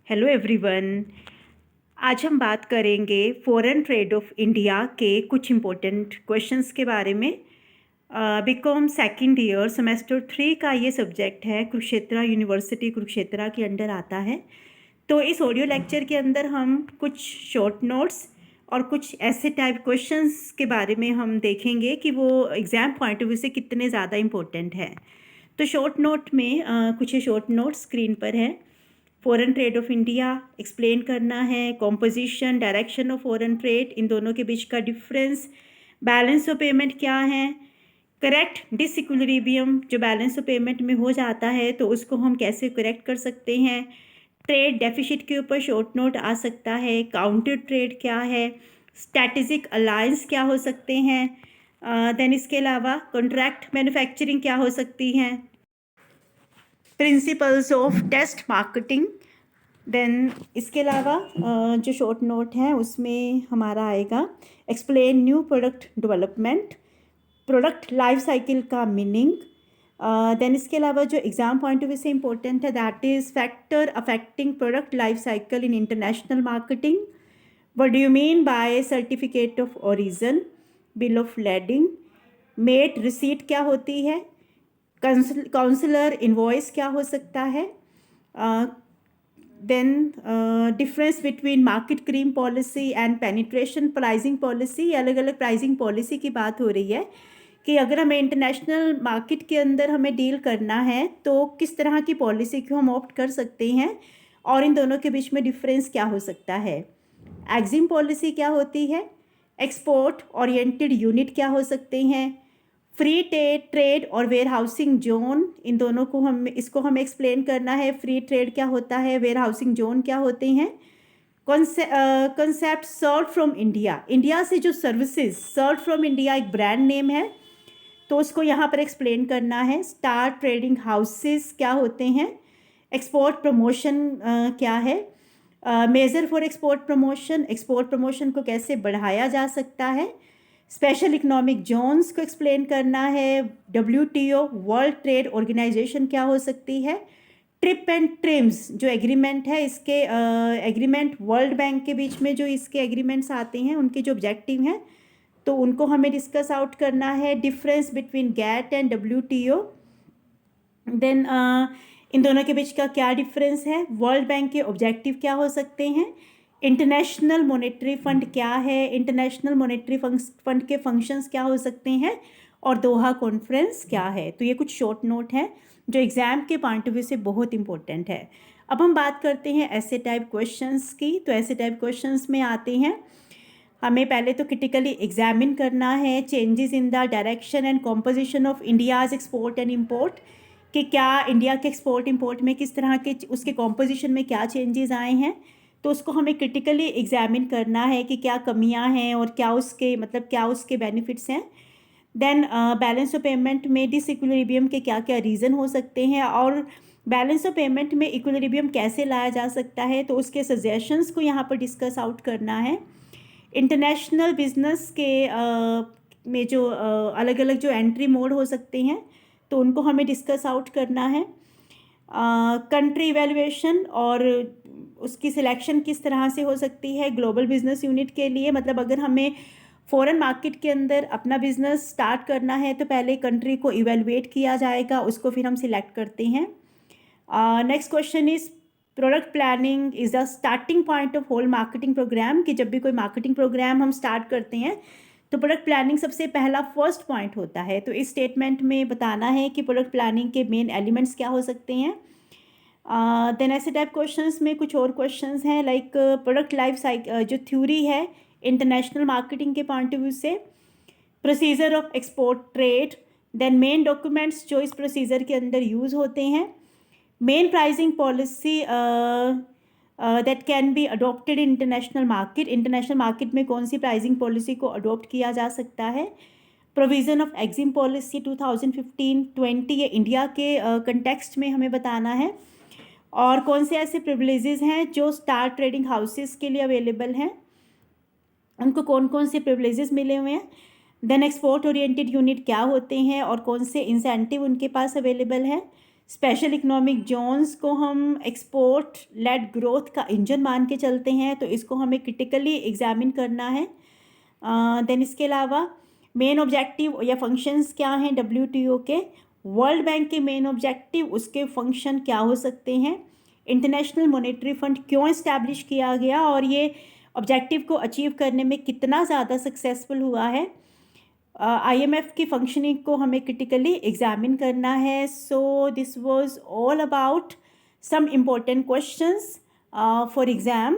Hello everyone. आज हम बात करेंगे फॉरेन ट्रेड ऑफ इंडिया के कुछ इम्पोर्टेंट क्वेश्चंस के बारे में। बीकॉम सेकंड ईयर सेमेस्टर 3 का ये सब्जेक्ट है, कुरुक्षेत्र यूनिवर्सिटी कुरुक्षेत्र के अंडर आता है। तो इस ऑडियो लेक्चर के अंदर हम कुछ शॉर्ट नोट्स और कुछ ऐसे टाइप क्वेश्चंस के बारे में हम देखेंगे कि वो एग्ज़ाम पॉइंट ऑफ व्यू से कितने ज़्यादा इम्पोर्टेंट है। तो शॉर्ट नोट में कुछ शॉर्ट नोट स्क्रीन पर है। Foreign trade of India explain करना है, composition, direction of foreign trade, इन दोनों के बीच का डिफरेंस, बैलेंस ऑफ पेमेंट क्या है, करेक्ट डिसइक्विलिब्रियम जो बैलेंस ऑफ पेमेंट में हो जाता है तो उसको हम कैसे करेक्ट कर सकते हैं, ट्रेड डेफिसिट के ऊपर शॉर्ट नोट आ सकता है, काउंटर ट्रेड क्या है, स्ट्रैटेजिक अलायंस क्या हो सकते हैं, देन इसके अलावा कॉन्ट्रैक्ट मैन्युफैक्चरिंग क्या हो सकती हैं, principles of test marketing. Then इसके अलावा जो शॉर्ट नोट है उसमें हमारा आएगा explain new product development, product life cycle का मीनिंग। देन इसके अलावा जो एग्ज़ाम पॉइंट ऑफ व्यू से इम्पोर्टेंट है that is factor affecting product life cycle in international marketing, what do you mean by certificate of origin, bill of lading, mate receipt क्या होती है, काउंसलर इनवॉइस क्या हो सकता है, then difference between market cream policy and penetration pricing policy. अलग अलग pricing policy की बात हो रही है कि अगर हमें इंटरनेशनल मार्केट के अंदर हमें डील करना है तो किस तरह की पॉलिसी को हम ऑप्ट कर सकते हैं और इन दोनों के बीच में डिफरेंस क्या हो सकता है। एग्जिम पॉलिसी क्या होती है, एक्सपोर्ट ओरिएंटेड यूनिट क्या हो सकते हैं, फ्री ट्रेड और वेयर हाउसिंग जोन, इन दोनों को हमें एक्सप्लेन करना है। फ्री ट्रेड क्या होता है, वेयर हाउसिंग जोन क्या होते हैं, concept serve from India, India से जो सर्विसेज, सर्व फ्रॉम इंडिया एक ब्रांड नेम है तो उसको यहाँ पर एक्सप्लेन करना है। स्टार ट्रेडिंग हाउसेस क्या होते हैं, एक्सपोर्ट प्रमोशन क्या है, measure for export promotion, export promotion को कैसे बढ़ाया जा सकता है, स्पेशल इकोनॉमिक जोन्स को एक्सप्लेन करना है, WTO वर्ल्ड ट्रेड ऑर्गेनाइजेशन क्या हो सकती है, ट्रिप एंड ट्रिम्स जो एग्रीमेंट है, इसके एग्रीमेंट वर्ल्ड बैंक के बीच में जो इसके एग्रीमेंट्स आते हैं उनके जो ऑब्जेक्टिव हैं तो उनको हमें डिस्कस आउट करना है। Difference between GATT and WTO, then इन दोनों के बीच का क्या डिफरेंस है, वर्ल्ड बैंक के ऑब्जेक्टिव क्या हो सकते हैं, इंटरनेशनल मॉनेटरी फंड क्या है, इंटरनेशनल मॉनेटरी फंड के फंक्शंस क्या हो सकते हैं और दोहा कॉन्फ्रेंस क्या है। तो ये कुछ शॉर्ट नोट हैं जो एग्ज़ाम के पॉइंट ऑफ व्यू से बहुत इंपॉर्टेंट है। अब हम बात करते हैं ऐसे टाइप क्वेश्चंस की। तो ऐसे टाइप क्वेश्चंस में आते हैं, हमें पहले तो क्रिटिकली एग्जामिन करना है changes in the direction and composition of India's export and import, कि क्या इंडिया के एक्सपोर्ट इंपोर्ट में किस तरह के उसके कॉम्पोजिशन में क्या चेंजेस आए हैं। तो उसको हमें क्रिटिकली एग्जामिन करना है कि क्या कमियां हैं और क्या उसके क्या उसके बेनिफिट्स हैं। देन बैलेंस ऑफ पेमेंट में डिसइक्विलिब्रियम के क्या क्या रीज़न हो सकते हैं और बैलेंस ऑफ पेमेंट में इक्विलिब्रियम कैसे लाया जा सकता है, तो उसके सजेशंस को यहाँ पर डिस्कस आउट करना है। इंटरनेशनल बिजनेस के में जो अलग अलग जो एंट्री मोड हो सकते हैं तो उनको हमें डिस्कस आउट करना है। कंट्री इवैल्यूएशन और उसकी सिलेक्शन किस तरह से हो सकती है ग्लोबल बिजनेस यूनिट के लिए, मतलब अगर हमें फॉरेन मार्केट के अंदर अपना बिजनेस स्टार्ट करना है तो पहले कंट्री को इवैल्यूएट किया जाएगा, उसको फिर हम सिलेक्ट करते हैं। Next question is product planning is the starting point of whole marketing program, कि जब भी कोई मार्केटिंग प्रोग्राम हम स्टार्ट करते हैं तो प्रोडक्ट प्लानिंग सबसे पहला फर्स्ट पॉइंट होता है। तो इस स्टेटमेंट में बताना है कि प्रोडक्ट प्लानिंग के मेन एलिमेंट्स क्या हो सकते हैं। देन ऐसे टाइप क्वेश्चंस में कुछ और क्वेश्चंस हैं लाइक प्रोडक्ट लाइफ साइकिल जो थ्योरी है इंटरनेशनल मार्केटिंग के पॉइंट ऑफ व्यू से, procedure of export trade, then main documents जो इस प्रोसीजर के अंदर यूज़ होते हैं, main pricing policy that can be adopted in international market, international market में कौन सी प्राइसिंग पॉलिसी को अडोप्ट किया जा सकता है, प्रोविज़न ऑफ एग्जिम पॉलिसी 2015-20 ये इंडिया के कंटेक्स्ट में हमें बताना है, और कौन से ऐसे प्रिविलेजेस हैं जो स्टार ट्रेडिंग हाउसेस के लिए अवेलेबल हैं, उनको कौन कौन से प्रिविलेजेस मिले हुए हैं। देन एक्सपोर्ट ओरिएंटेड यूनिट क्या होते हैं और कौन से इंसेंटिव उनके पास अवेलेबल है, स्पेशल इकोनॉमिक जोन्स को हम एक्सपोर्ट लेड ग्रोथ का इंजन मान के चलते हैं, तो इसको हमें क्रिटिकली एग्जामिन करना है। देन इसके अलावा मेन ऑब्जेक्टिव या फंक्शंस क्या हैं WTO के, वर्ल्ड बैंक के मेन ऑब्जेक्टिव, उसके फंक्शन क्या हो सकते हैं, इंटरनेशनल मॉनेटरी फंड क्यों इस्टेब्लिश किया गया और ये ऑब्जेक्टिव को अचीव करने में कितना ज़्यादा सक्सेसफुल हुआ है, IMF की फंक्शनिंग को हमें क्रिटिकली एग्जामिन करना है। So this was all about some important questions for exam.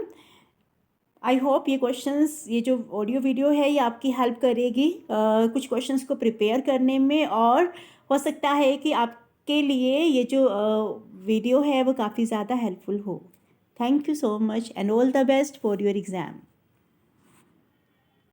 I hope ये क्वेश्चंस, ये जो ऑडियो वीडियो है ये आपकी हेल्प करेगी कुछ क्वेश्चंस को प्रिपेयर करने में, और हो सकता है कि आपके लिए ये जो वीडियो है वो काफ़ी ज़्यादा हेल्पफुल हो। Thank you so much and all the best for your exam.